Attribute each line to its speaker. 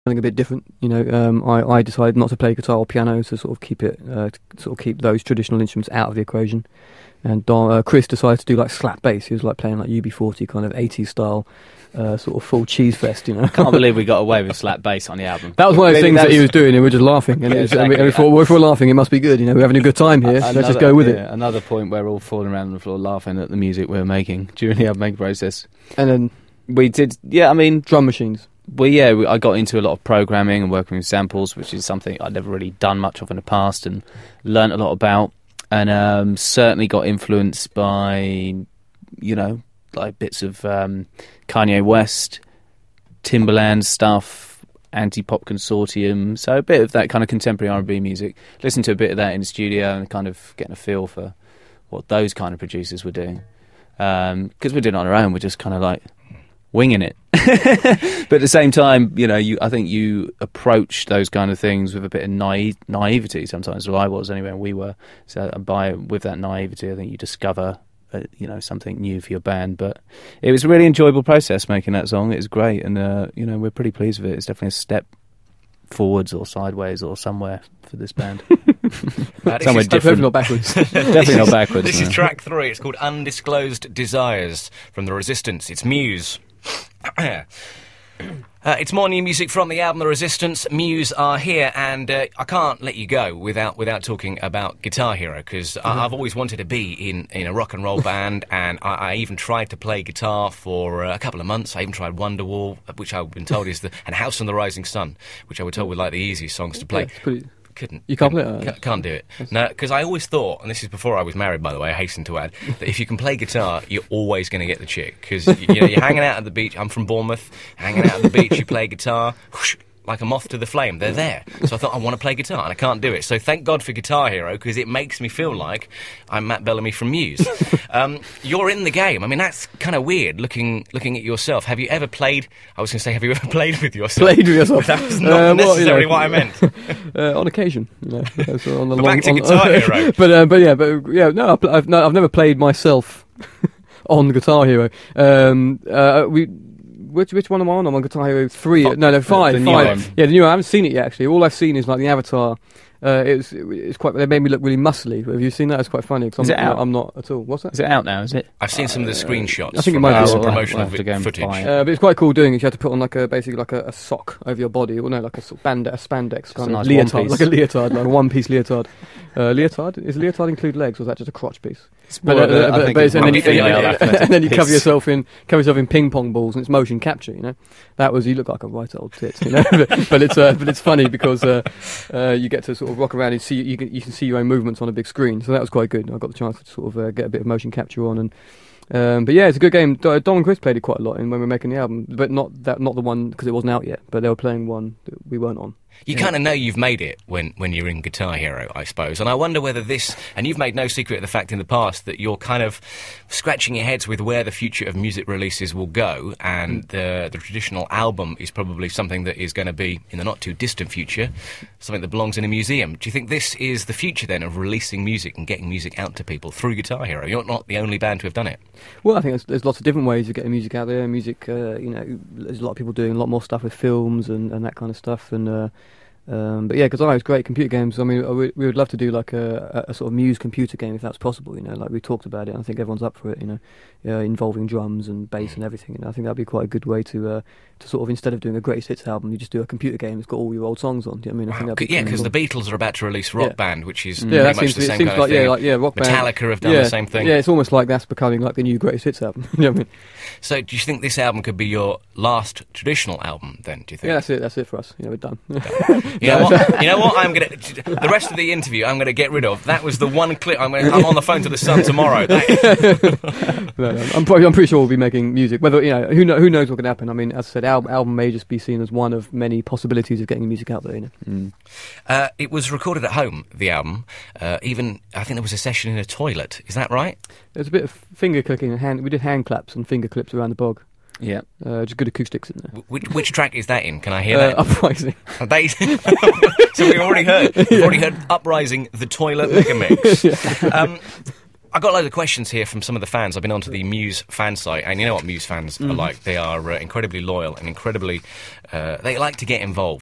Speaker 1: something a bit different. I decided not to play guitar or piano to sort of keep those traditional instruments out of the equation. And Chris decided to do like slap bass. He was like playing like UB40 kind of 80s style, sort of full cheese fest.
Speaker 2: I can't believe we got away with slap bass on the album.
Speaker 1: That was one of those things that he was doing, and we were just laughing. And, and we thought, well, if we're laughing, it must be good. We're having a good time here. Let's just go with it.
Speaker 2: Another point where we're all falling around on the floor laughing at the music we were making during the album making process.
Speaker 1: And then
Speaker 2: we did,
Speaker 1: drum machines.
Speaker 2: I got into a lot of programming and working with samples, which is something I'd never really done much of in the past, and learnt a lot about. And certainly got influenced by, like bits of Kanye West, Timbaland stuff, Anti-Pop Consortium, so a bit of that kind of contemporary R&B music. Listened to a bit of that in the studio and kind of getting a feel for what those kind of producers were doing. Because we're doing it on our own, we're just kind of like winging it. But at the same time, I think you approach those kind of things with a bit of naivety sometimes. Well, I was anyway, and we were. So with that naivety, I think you discover, something new for your band. But it was a really enjoyable process making that song. It was great, and we're pretty pleased with it. It's definitely a step forwards or sideways or somewhere for this band.
Speaker 1: Somewhere different. Definitely not backwards.
Speaker 2: Definitely not backwards.
Speaker 3: This is track 3. It's called Undisclosed Desires from The Resistance. It's Muse. It's more new music from the album The Resistance. Muse are here, and I can't let you go without talking about Guitar Hero, because I've always wanted to be in a rock and roll band, and I even tried to play guitar for a couple of months. I even tried Wonderwall, which I've been told is and House on the Rising Sun, which I was told were like the easiest songs to play.
Speaker 1: Yeah,
Speaker 3: couldn't.
Speaker 1: You can't play it?
Speaker 3: Can't do it. No, because I always thought, and this is before I was married, by the way, I hasten to add, that if you can play guitar, you're always going to get the chick. Because you're hanging out at the beach. I'm from Bournemouth. Hanging out at the beach, you play guitar, whoosh, like a moth to the flame. They're there. So I thought, I want to play guitar, and I can't do it. So thank God for Guitar Hero, because it makes me feel like I'm Matt Bellamy from Muse. You're in the game. I mean, that's kind of weird, looking at yourself. Have you ever played... I was going to say, have you ever played with yourself?
Speaker 1: Played with yourself?
Speaker 3: That was not necessarily what I meant.
Speaker 1: On occasion. On the
Speaker 3: back to Guitar Hero.
Speaker 1: No, I've never played myself on Guitar Hero. Which one am I on? I'm on Guitar Hero 3. 5.
Speaker 2: The new one.
Speaker 1: Yeah, the new one. I haven't seen it yet, actually. All I've seen is like the avatar. It's quite. They made me look really muscly. Have you seen that? It's quite funny.
Speaker 2: Is it out?
Speaker 1: I'm not at all. What's that?
Speaker 2: Is it out now? Is it?
Speaker 3: I've seen some of the screenshots.
Speaker 1: I think it might be
Speaker 3: some
Speaker 1: some
Speaker 3: promotional footage.
Speaker 1: But it's quite cool doing it. You have to put on basically like a sock over your body, or no, like a sort of a spandex kind of
Speaker 2: nice
Speaker 1: leotard, like a leotard, like a one-piece leotard. Leotard? Is leotard include legs, or is that just a crotch piece? And then you cover yourself in ping pong balls, and it's motion capture. That was, you look like a right old tit. but it's funny because you get to sort of rock around and see you can see your own movements on a big screen. So that was quite good. I got the chance to sort of get a bit of motion capture on, and but yeah, it's a good game. Dom and Chris played it quite a lot when we were making the album, but not the one because it wasn't out yet. But they were playing one that we weren't on.
Speaker 3: You kind of know you've made it when you're in Guitar Hero, I suppose. And I wonder whether this... And you've made no secret of the fact in the past that you're kind of scratching your heads with where the future of music releases will go, and the traditional album is probably something that is going to be, in the not-too-distant future, something that belongs in a museum. Do you think this is the future, then, of releasing music and getting music out to people through Guitar Hero? You're not the only band to have done it.
Speaker 1: Well, I think there's lots of different ways of getting music out there. Music, there's a lot of people doing a lot more stuff with films and that kind of stuff, and... but yeah, Guitar Hero is great. Computer games, I mean, we would love to do like a sort of Muse computer game if that's possible, like we talked about it. I think everyone's up for it, involving drums and bass and everything. And I think that'd be quite a good way to sort of, instead of doing a greatest hits album, you just do a computer game that's got all your old songs on. Do you know what I mean? I think
Speaker 3: because the Beatles are about to release Rock Band, which is
Speaker 1: pretty
Speaker 3: much the same kind of thing.
Speaker 1: Rock Band.
Speaker 3: Metallica have done the same thing.
Speaker 1: Yeah, it's almost like that's becoming like the new greatest hits album. You know what I mean?
Speaker 3: So do you think this album could be your last traditional album then, do you think?
Speaker 1: Yeah, that's it for us. We're done.
Speaker 3: You know what? The rest of the interview I'm going to get rid of. That was the one clip. I'm on the phone to the Sun tomorrow.
Speaker 1: I'm pretty sure we'll be making music. Whether who knows what can happen. I mean, as I said, album may just be seen as one of many possibilities of getting music out there.
Speaker 3: It was recorded at home. The album, even I think there was a session in a toilet. Is that right?
Speaker 1: There's a bit of finger clicking and we did hand claps and finger clips around the bog.
Speaker 2: Yeah,
Speaker 1: just good acoustics in there.
Speaker 3: Which track is that in? Can I hear that?
Speaker 1: Uprising.
Speaker 3: So we've already heard Uprising, the Toilet Mega Mix. I got loads of questions here from some of the fans. I've been onto the Muse fan site, and you know what Muse fans are like. They are incredibly loyal and incredibly... they like to get involved.